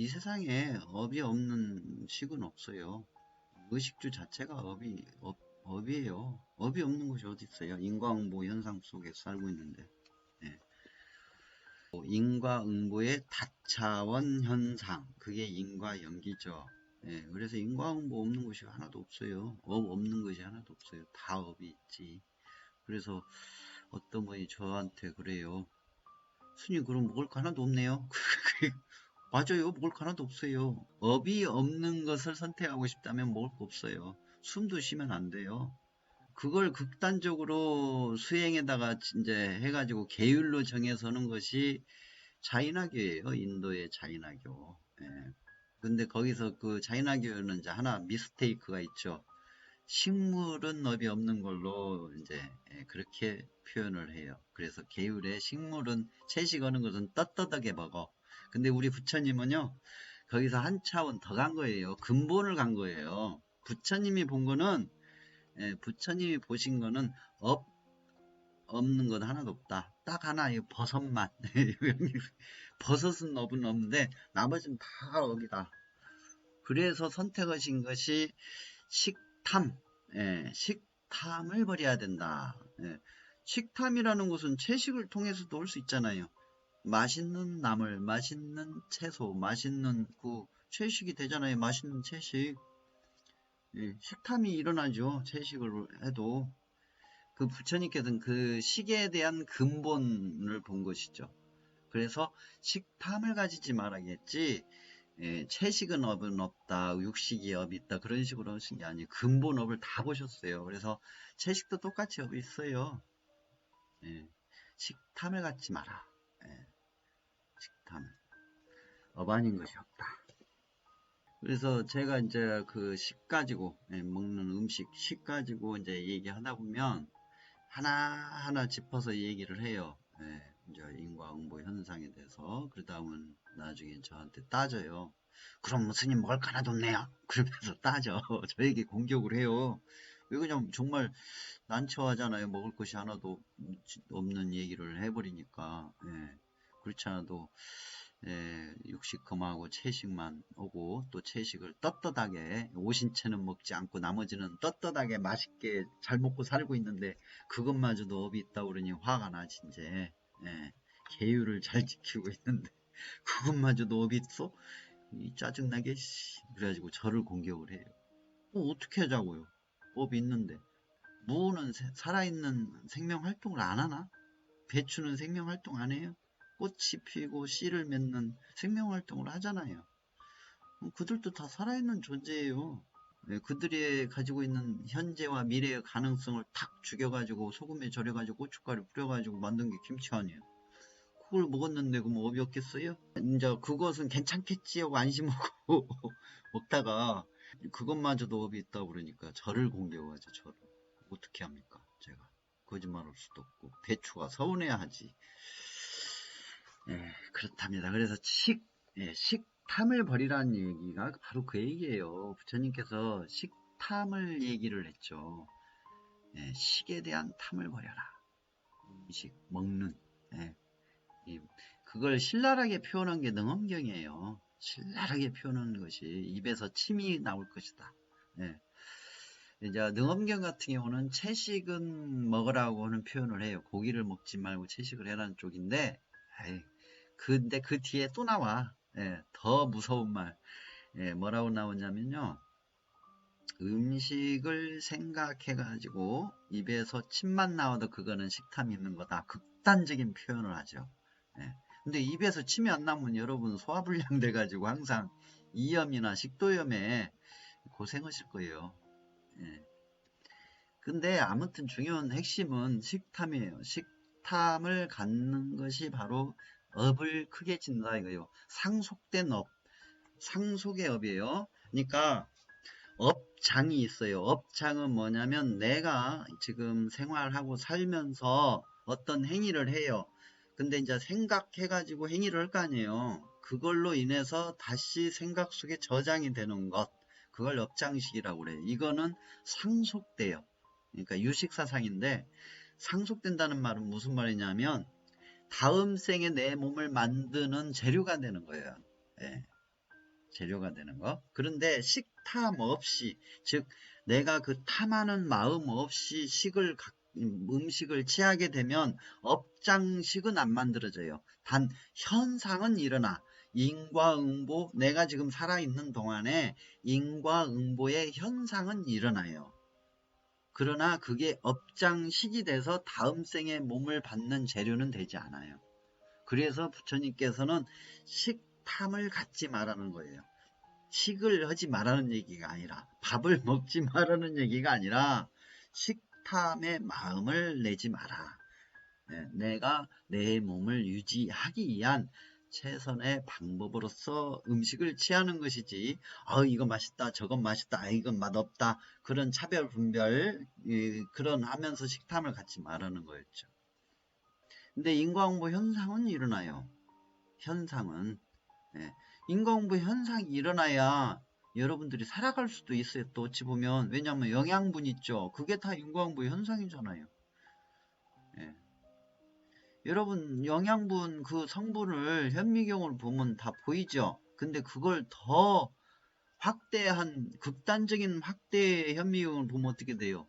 이 세상에 업이 없는 식은 없어요. 의식주 자체가 업이에요. 업이 없는 곳이 어디 있어요? 인과응보 현상 속에 살고 있는데. 예. 인과응보의 다차원 현상, 그게 인과연기죠. 예, 그래서 인과응보 없는 곳이 하나도 없어요. 업 없는 것이 하나도 없어요. 다 업이 있지. 그래서 어떤 분이 저한테 그래요. 스님, 그럼 먹을 거 하나도 없네요. 맞아요. 먹을 거 하나도 없어요. 업이 없는 것을 선택하고 싶다면 먹을 거 없어요. 숨도 쉬면 안 돼요. 그걸 극단적으로 수행에다가 이제 해가지고 계율로 정해서는 것이 자인화교예요. 인도의 자인화교. 예. 근데 거기서 그 자인화교는 이제 하나 미스테이크가 있죠. 식물은 업이 없는 걸로 이제 그렇게 표현을 해요. 그래서 계율에 식물은 채식하는 것은 떳떳하게 먹어. 근데 우리 부처님은요, 거기서 한 차원 더 간 거예요. 근본을 간 거예요. 부처님이 본 거는, 부처님이 보신 거는 없는 건 하나도 없다. 딱 하나, 이 버섯만. 버섯은 업은 없는데, 나머지는 다 업이다. 그래서 선택하신 것이 식탐, 식탐을 버려야 된다. 식탐이라는 것은 채식을 통해서도 올 수 있잖아요. 맛있는 나물, 맛있는 채소, 맛있는 국, 채식이 되잖아요. 맛있는 채식. 식탐이 일어나죠. 채식을 해도. 그 부처님께서는 그 식에 대한 근본을 본 것이죠. 그래서 식탐을 가지지 말아야겠지. 채식은 업은 없다, 육식이 업이 있다, 그런 식으로 하신 게 아니에요. 근본 업을 다 보셨어요. 그래서 채식도 똑같이 업이 있어요. 식탐을 갖지 마라. 식탐. 업 아닌 것이 없다. 그래서 제가 이제 그 식 가지고, 먹는 음식, 식 가지고 이제 얘기하다 보면 하나하나 짚어서 얘기를 해요. 이제 인과응보 현상에 대해서. 그러다면 나중에 저한테 따져요. 그럼 스님 먹을 거 하나도 없네요. 그러면서 따져. 저에게 공격을 해요. 왜 그냥 정말 난처하잖아요. 먹을 것이 하나도 없는 얘기를 해버리니까. 그렇지 않아도 육식 금하고 채식만 오고, 또 채식을 떳떳하게 오신채는 먹지 않고 나머지는 떳떳하게 맛있게 잘 먹고 살고 있는데 그것마저도 업이 있다고 그러니 화가 나지 이제. 계율을 잘 지키고 있는데 그것마저도 업이 있어? 짜증나게 그래가지고 저를 공격을 해요. 어떻게 하자고요? 업이 있는데. 무는 살아있는 생명활동을 안 하나? 배추는 생명활동 안 해요? 꽃이 피고 씨를 맺는 생명활동을 하잖아요. 그들도 다 살아있는 존재예요. 그들이 가지고 있는 현재와 미래의 가능성을 탁 죽여가지고 소금에 절여가지고 고춧가루 뿌려가지고 만든 게 김치 아니에요. 그걸 먹었는데 그럼 업이 없겠어요? 이제 그것은 괜찮겠지 하고 안심하고 먹다가 그것마저도 업이 있다고 그러니까 저를 공격하죠. 저를. 어떻게 합니까? 제가 거짓말할 수도 없고 배추가 서운해야 하지. 그렇답니다. 그래서 식탐을 버리라는 얘기가 바로 그 얘기예요. 부처님께서 식탐을 얘기를 했죠. 식에 대한 탐을 버려라. 음식, 먹는. 그걸 신랄하게 표현한 게 능엄경이에요. 신랄하게 표현하는 것이 입에서 침이 나올 것이다. 이제 능엄경 같은 경우는 채식은 먹으라고 하는 표현을 해요. 고기를 먹지 말고 채식을 해라는 쪽인데, 근데 그 뒤에 또 나와. 더 무서운 말. 뭐라고 나오냐면요. 음식을 생각해가지고 입에서 침만 나와도 그거는 식탐이 있는 거다. 극단적인 표현을 하죠. 근데 입에서 침이 안 나면 여러분 소화불량 돼가지고 항상 이염이나 식도염에 고생하실 거예요. 근데 아무튼 중요한 핵심은 식탐이에요. 식탐을 갖는 것이 바로 업을 크게 짓는다 이거예요. 상속된 업, 상속의 업이에요. 그러니까 업장이 있어요. 업장은 뭐냐면 내가 지금 생활하고 살면서 어떤 행위를 해요. 근데 이제 생각해가지고 행위를 할 거 아니에요. 그걸로 인해서 다시 생각 속에 저장이 되는 것. 그걸 업장식이라고 그래요. 이거는 상속돼요. 그러니까 유식사상인데 상속된다는 말은 무슨 말이냐면 다음 생에 내 몸을 만드는 재료가 되는 거예요. 재료가 되는 거. 그런데 식탐 없이, 즉 내가 그 탐하는 마음 없이 음식을 취하게 되면 업장식은 안 만들어져요. 단 현상은 일어나. 인과응보, 내가 지금 살아있는 동안에 인과응보의 현상은 일어나요. 그러나 그게 업장식이 돼서 다음 생에 몸을 받는 재료는 되지 않아요. 그래서 부처님께서는 식탐을 갖지 말라는 거예요. 식을 하지 말라는 얘기가 아니라, 밥을 먹지 말라는 얘기가 아니라 식탐의 마음을 내지 마라. 내가 내 몸을 유지하기 위한 최선의 방법으로서 음식을 취하는 것이지, 이거 맛있다, 저건 맛있다, 이건 맛없다, 그런 차별 분별, 그런 하면서 식탐을 갖지 말라는 거였죠. 근데 인과응보 현상은 일어나요. 현상은. 인과응보 현상이 일어나야 여러분들이 살아갈 수도 있어요. 또 어찌 보면. 왜냐하면 영양분 있죠. 그게 다 인과응보 현상이잖아요. 여러분 영양분 그 성분을 현미경으로 보면 다 보이죠. 근데 그걸 더 확대한 극단적인 확대의 현미경을 보면 어떻게 돼요?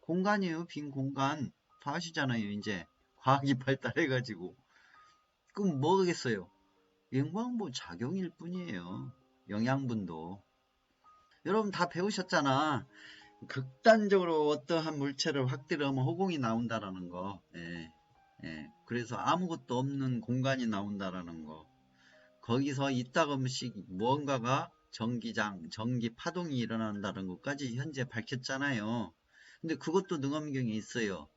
공간이에요. 빈 공간. 다 아시잖아요. 이제 과학이 발달해가지고. 그럼 뭐겠어요? 인과응보 작용일 뿐이에요. 영양분도. 여러분 다 배우셨잖아. 극단적으로 어떠한 물체를 확대를 하면 허공이 나온다라는 거. 그래서 아무것도 없는 공간이 나온다라는 거. 거기서 이따금씩 무언가가 전기 파동이 일어난다는 것까지 현재 밝혔잖아요. 근데 그것도 능엄경에 있어요.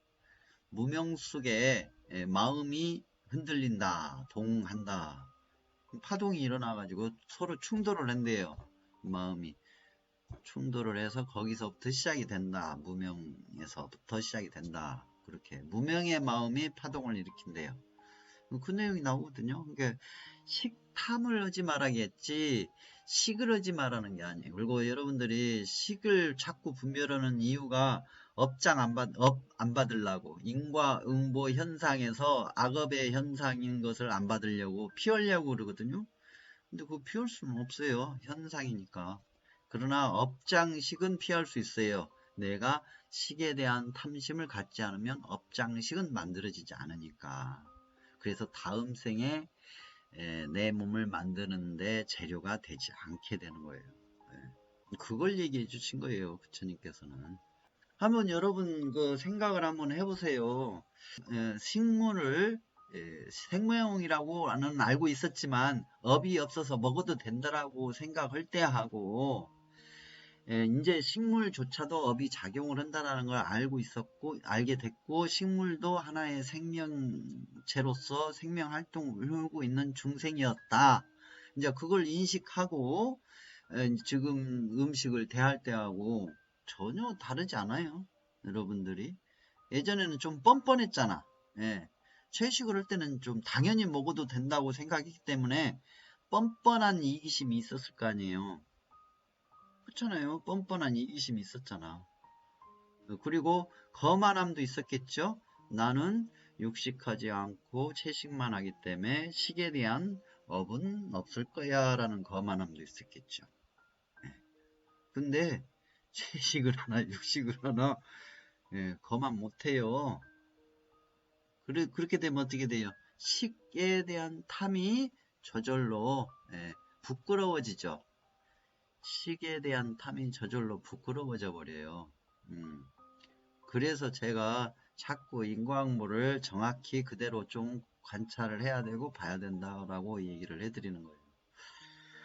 무명 속에 마음이 흔들린다, 동한다. 파동이 일어나가지고 서로 충돌을 한대요. 마음이. 충돌을 해서 거기서부터 시작이 된다. 무명에서부터 시작이 된다. 그렇게 무명의 마음이 파동을 일으킨대요. 그 내용이 나오거든요. 그러니까 식탐을 하지 말아야겠지 식을 하지 말라는 게 아니에요. 그리고 여러분들이 식을 자꾸 분별하는 이유가 업 안 받으려고 인과응보 현상에서 악업의 현상인 것을 안 받으려고 피하려고 그러거든요. 근데 그거 피할 수는 없어요. 현상이니까. 그러나 업장식은 피할 수 있어요. 내가 식에 대한 탐심을 갖지 않으면 업장식은 만들어지지 않으니까. 그래서 다음 생에 내 몸을 만드는데 재료가 되지 않게 되는 거예요. 그걸 얘기해 주신 거예요. 부처님께서는. 한번 여러분 그 생각을 한번 해보세요. 식물을 생명이라고는 알고 있었지만 업이 없어서 먹어도 된다라고 생각할 때 하고 이제 식물조차도 업이 작용을 한다는 걸 알게 됐고 식물도 하나의 생명체로서 생명활동을 하고 있는 중생이었다. 이제 그걸 인식하고 지금 음식을 대할 때하고 전혀 다르지 않아요. 여러분들이 예전에는 좀 뻔뻔했잖아. 채식을 할 때는 좀 당연히 먹어도 된다고 생각했기 때문에 뻔뻔한 이기심이 있었을 거 아니에요. 그렇잖아요. 뻔뻔한 이기심이 있었잖아. 그리고 거만함도 있었겠죠. 나는 육식하지 않고 채식만 하기 때문에 식에 대한 업은 없을 거야 라는 거만함도 있었겠죠. 근데 채식을 하나 육식을 하나 거만 못해요. 그렇게 되면 어떻게 돼요? 식에 대한 탐이 저절로 부끄러워지죠. 식에 대한 탐이 저절로 부끄러워져 버려요. 그래서 제가 자꾸 인과응보를 정확히 그대로 좀 관찰을 해야 되고 봐야 된다라고 얘기를 해드리는 거예요.